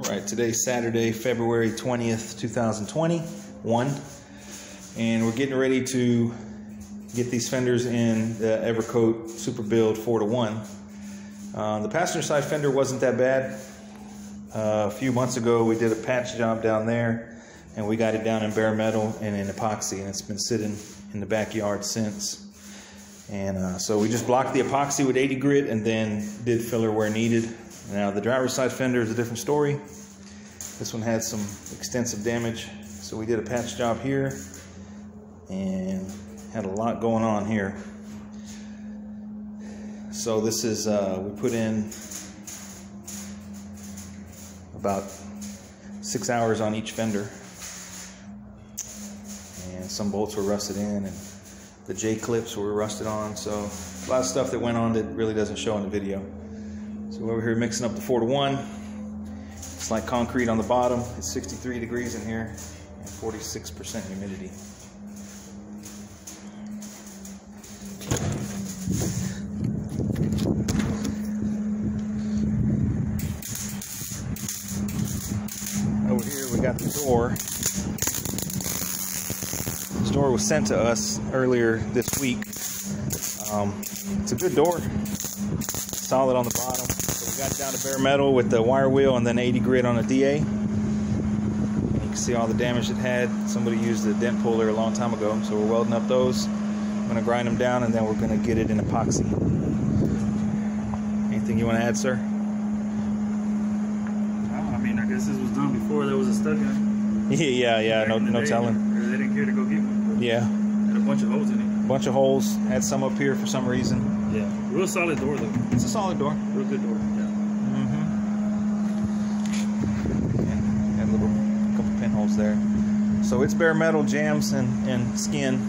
Alright, today's Saturday, February 20th, 2021, and we're getting ready to get these fenders in the Evercoat Super Build 4-to-1. The passenger side fender wasn't that bad. A few months ago we did a patch job down there and we got it down in bare metal and in epoxy, and it's been sitting in the backyard since. And so we just blocked the epoxy with 80 grit and then did filler where needed. Now the driver's side fender is a different story. This one had some extensive damage, so we did a patch job here and had a lot going on here. So this is, we put in about 6 hours on each fender, and some bolts were rusted in and the J-clips were rusted on, so a lot of stuff that went on that really doesn't show in the video. So we're over here mixing up the 4-to-1. It's like concrete on the bottom. It's 63 degrees in here and 46% humidity. Over here we got the door. This door was sent to us earlier this week. It's a good door. Solid on the bottom. So we got it down to bare metal with the wire wheel and then 80 grit on a DA. And you can see all the damage it had. Somebody used a dent puller a long time ago, so we're welding up those. I'm going to grind them down and then we're going to get it in epoxy. Anything you want to add, sir? I mean, I guess this was done before there was a stuck in it. Yeah, no telling. They didn't care to go get one. Yeah. Had a bunch of holes in it. Bunch of holes. Had some up here for some reason. Yeah. Real solid door though. It's a solid door. Real good door. Yeah. Had a couple pinholes there. So it's bare metal, jams, and skin.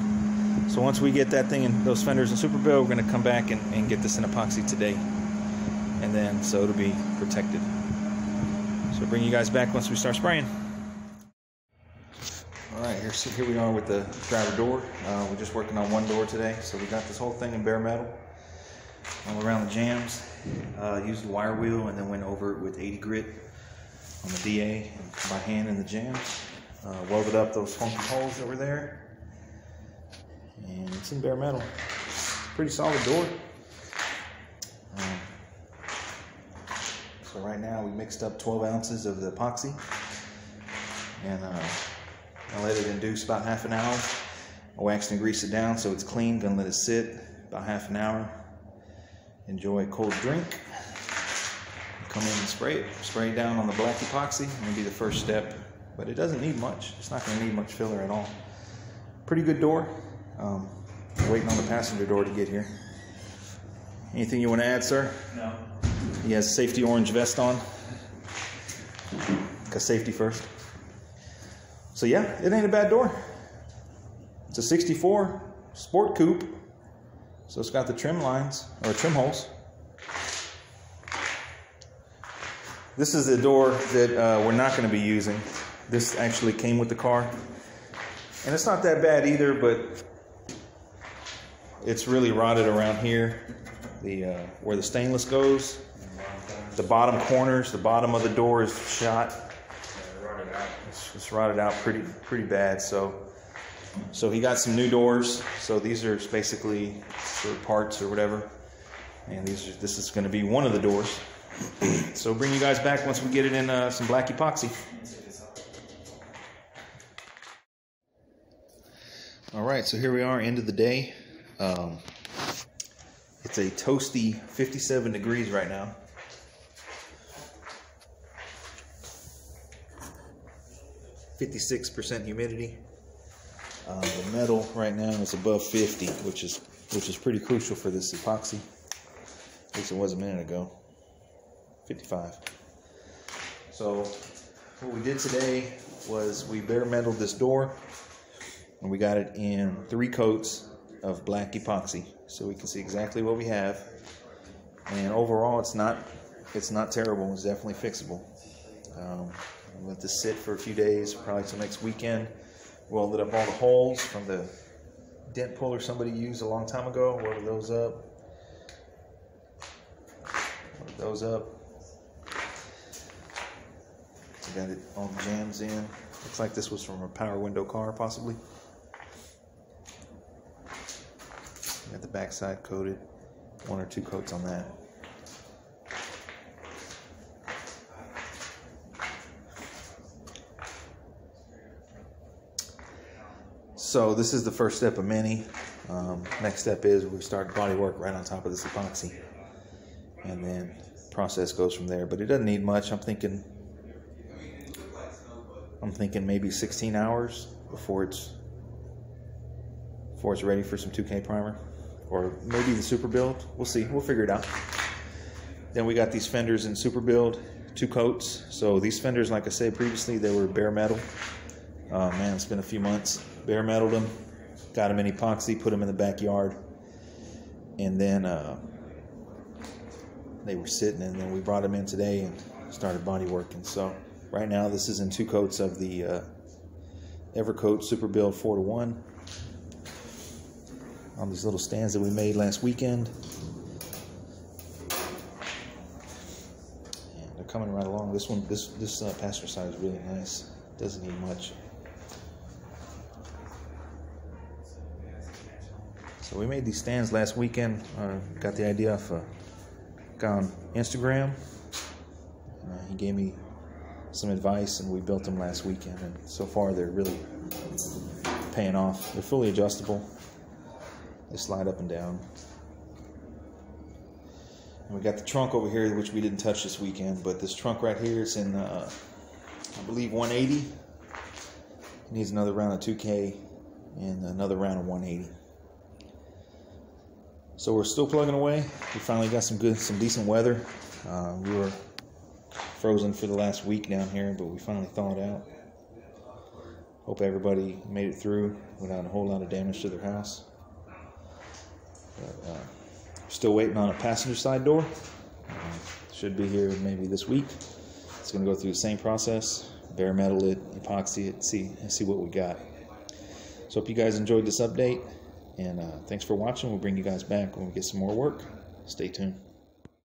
So once we get that thing in those fenders in Super Build, we're going to come back and get this in epoxy today. And then, so it'll be protected. So bring you guys back once we start spraying. Alright, here we are with the driver door. We're just working on one door today. So we got this whole thing in bare metal. All around the jams. Used the wire wheel and then went over it with 80 grit on the DA and by hand in the jams. Welded up those funky holes that were there. And it's in bare metal. Pretty solid door. So right now we mixed up 12 ounces of the epoxy. And I let it induce about half an hour. I waxed and greased it down so it's clean. Gonna let it sit about half an hour. Enjoy a cold drink. Come in and spray it. Spray it down on the black epoxy. It'll be the first step, but it doesn't need much. It's not going to need much filler at all. Pretty good door. Waiting on the passenger door to get here. Anything you want to add, sir? No. He has a safety orange vest on. Because safety first. So yeah, it ain't a bad door. It's a 64 Sport Coupe. So it's got the trim lines, or trim holes. This is the door that we're not going to be using. This actually came with the car. And it's not that bad either, but it's really rotted around here. Where the stainless goes. The bottom corners, the bottom of the door is shot. It's rotted out pretty bad. So he got some new doors. So these are basically short parts or whatever. And this is going to be one of the doors. So bring you guys back once we get it in some black epoxy. All right, so here we are, end of the day. It's a toasty 57 degrees right now. .56% humidity. The metal right now is above 50, which is pretty crucial for this epoxy. At least it was a minute ago. 55. So what we did today was we bare metaled this door, and we got it in 3 coats of black epoxy, so we can see exactly what we have. And overall, it's not terrible. It's definitely fixable. I'll let this sit for a few days, probably till next weekend. Welded up all the holes from the dent puller somebody used a long time ago. Welded those up. So got it all the jams in. Looks like this was from a power window car, possibly. Got the backside coated. 1 or 2 coats on that. So this is the first step of many. Next step is we start body work right on top of this epoxy, and then process goes from there. But it doesn't need much. I'm thinking maybe 16 hours before it's ready for some 2K primer, or maybe the super build. We'll see. We'll figure it out. Then we got these fenders in super build, 2 coats. So these fenders, like I said previously, they were bare metal. Man, it's been a few months. Bare metaled them, got them in epoxy, put them in the backyard, and then they were sitting, and then we brought them in today and started body working. So right now this is in 2 coats of the Evercoat Super Build 4-to-1 on these little stands that we made last weekend, and they're coming right along. This passenger side is really nice. Doesn't need much. So we made these stands last weekend. Got the idea off a guy on Instagram. He gave me some advice, and we built them last weekend. And so far, they're really paying off. They're fully adjustable. They slide up and down. And we got the trunk over here, which we didn't touch this weekend. But this trunk right here is in, I believe, 180. It needs another round of 2K and another round of 180. So we're still plugging away. We finally got some decent weather. We were frozen for the last week down here, but we finally thawed out. Hope everybody made it through without a whole lot of damage to their house. But still waiting on a passenger side door. Should be here maybe this week. It's going to go through the same process. Bare metal it, epoxy it, see what we got. So hope you guys enjoyed this update. And thanks for watching. We'll bring you guys back when we get some more work. Stay tuned.